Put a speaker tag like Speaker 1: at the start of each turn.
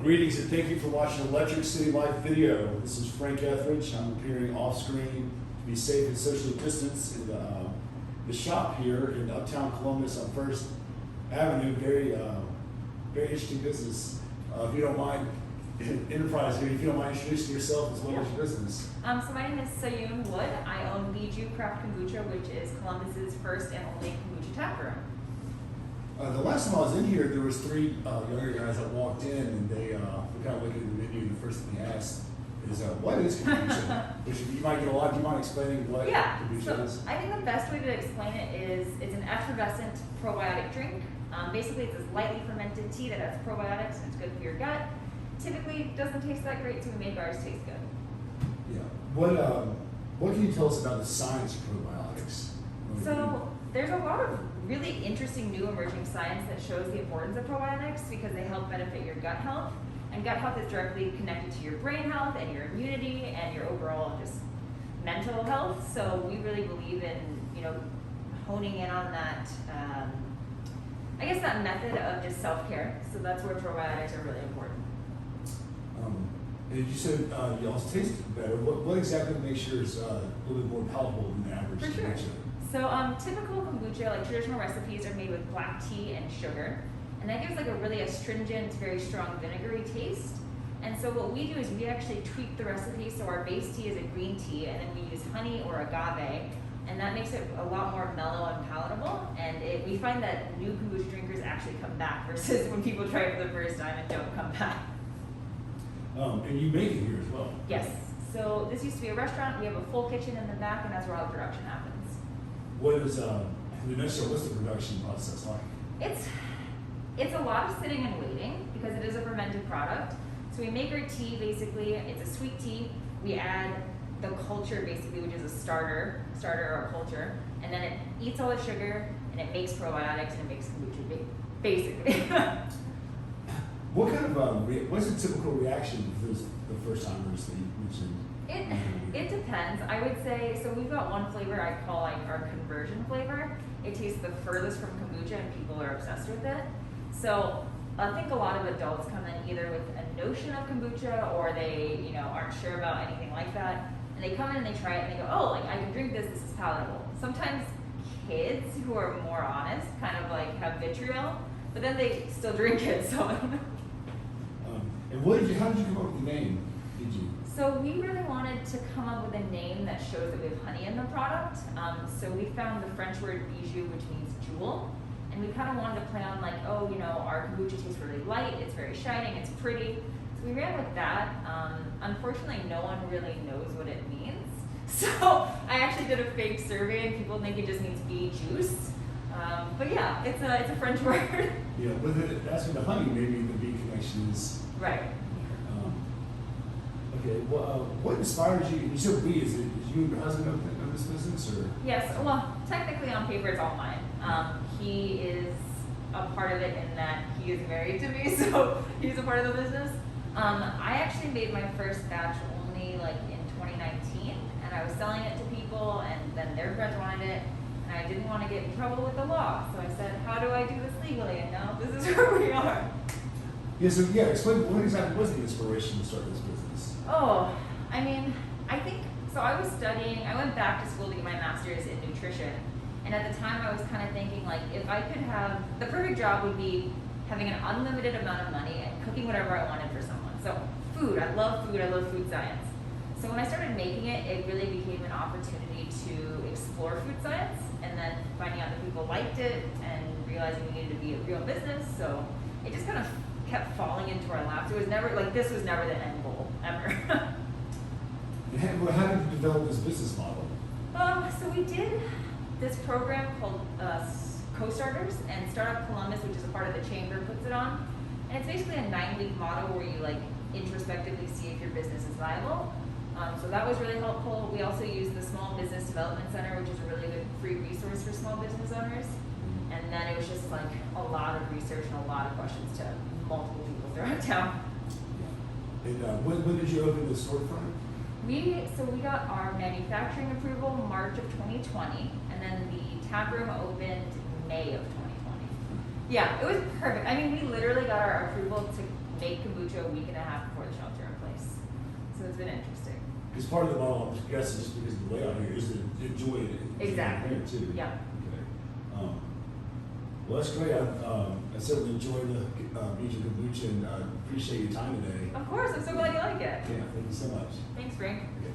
Speaker 1: Greetings and thank you for watching Electric City Live video. This is Frank Etheridge. I'm appearing off screen to be safe and socially distanced in the shop here in Uptown Columbus on First Avenue. Very interesting business. If you don't mind, enterprise here, if you don't mind introducing yourself as well as your business.
Speaker 2: So my name is Suhyoon Wood. I own Beejou Craft Kombucha, which is Columbus's first and only kombucha tap room.
Speaker 1: The last time I was in here, there was three younger guys that walked in, and they were kind of looking at the menu, and the first thing they asked is, what is kombucha? Which you might get a lot. Do you mind explaining what kombucha is?
Speaker 2: I think the best way to explain it is it's an effervescent probiotic drink. Basically, it's this lightly fermented tea that has probiotics, and it's good for your gut. Typically, it doesn't taste that great, so we make ours taste good.
Speaker 1: Yeah. What can you tell us about the science of probiotics?
Speaker 2: So there's a lot of really interesting new emerging science that shows the importance of probiotics because they help benefit your gut health. And gut health is directly connected to your brain health and your immunity and your overall just mental health. So we really believe in, honing in on that, that method of just self-care. So that's where probiotics are really important.
Speaker 1: And you said you also taste better. What exactly makes yours a little bit more palatable than the average
Speaker 2: For sure.
Speaker 1: kombucha?
Speaker 2: So typical kombucha, like traditional recipes, are made with black tea and sugar. And that gives a really astringent, very strong vinegary taste. And so what we do is we actually tweak the recipe. So our base tea is a green tea, and then we use honey or agave. And that makes it a lot more mellow and palatable. And we find that new kombucha drinkers actually come back versus when people try it for the first time and don't come back.
Speaker 1: And you make it here as well.
Speaker 2: Yes. So this used to be a restaurant. We have a full kitchen in the back, and that's where all the production happens.
Speaker 1: What is what's the production process like?
Speaker 2: It's a lot of sitting and waiting because it is a fermented product. So we make our tea basically, it's a sweet tea. We add the culture basically, which is a starter or a culture, and then it eats all the sugar and it makes probiotics and it makes kombucha basically.
Speaker 1: What kind of what's the typical reaction for the first timers that you mentioned?
Speaker 2: It depends. I would say, so we've got one flavor I call our conversion flavor. It tastes the furthest from kombucha and people are obsessed with it. So I think a lot of adults come in either with a notion of kombucha or they, aren't sure about anything like that. And they come in and they try it and they go, oh, I can drink this is palatable. Sometimes kids who are more honest kind of have vitriol, but then they still drink it, so.
Speaker 1: And how did you come up with the name?
Speaker 2: So we really wanted to come up with a name that shows that we have honey in the product. So we found the French word bijou, which means jewel. And we kind of wanted to play on our kombucha tastes really light, it's very shining, it's pretty. So we ran with that. Unfortunately, no one really knows what it means. So I actually did a fake survey and people think it just means bee juice. But yeah, it's a French word.
Speaker 1: Yeah, but that's with the honey, maybe the bee connection is.
Speaker 2: Right.
Speaker 1: Okay, well, what inspires you? You said we, is you and your husband of this business, or?
Speaker 2: Yes, well, technically on paper it's all mine. He is a part of it in that he is married to me, so he's a part of the business. I actually made my first batch only in 2019, and I was selling it to people, and then their friends wanted it, and I didn't want to get in trouble with the law, so I said, how do I do this legally? And now this is where we are.
Speaker 1: Yeah, explain what exactly was the inspiration to start this business?
Speaker 2: Oh, I think, so I was studying, I went back to school to get my master's in nutrition. And at the time I was kind of thinking if I could have, the perfect job would be having an unlimited amount of money and cooking whatever I wanted for someone. So food, I love food science. So when I started making it, it really became an opportunity to explore food science and then finding out that people liked it and realizing we needed to be a real business. So it just kind of kept falling into our laps. It was never, this was never the end goal, ever.
Speaker 1: How did you develop this business model?
Speaker 2: So we did this program called Co-Starters, and Startup Columbus, which is a part of the chamber, puts it on. And it's basically a 9-week model where you introspectively see if your business is viable. So that was really helpful. We also use the Small Business Development Center, which is a really good free resource for small business owners. And then it was just a lot of research and a lot of questions to multiple people throughout town.
Speaker 1: And when did you open the storefront?
Speaker 2: We got our manufacturing approval March of 2020, and then the tap room opened May of 2020. Yeah, it was perfect. I mean, we literally got our approval to make kombucha a week and a half before the shelter in place. So it's been interesting.
Speaker 1: Because part of the model, I'm guessing, just because of the layout here, is to enjoy it.
Speaker 2: Exactly.
Speaker 1: Here too.
Speaker 2: Yeah.
Speaker 1: Okay. Well, that's great. I certainly enjoyed the Beejou Kombucha and appreciate your time today.
Speaker 2: Of course, I'm so glad you like it.
Speaker 1: Yeah, thank you so much.
Speaker 2: Thanks, Frank.
Speaker 1: Okay.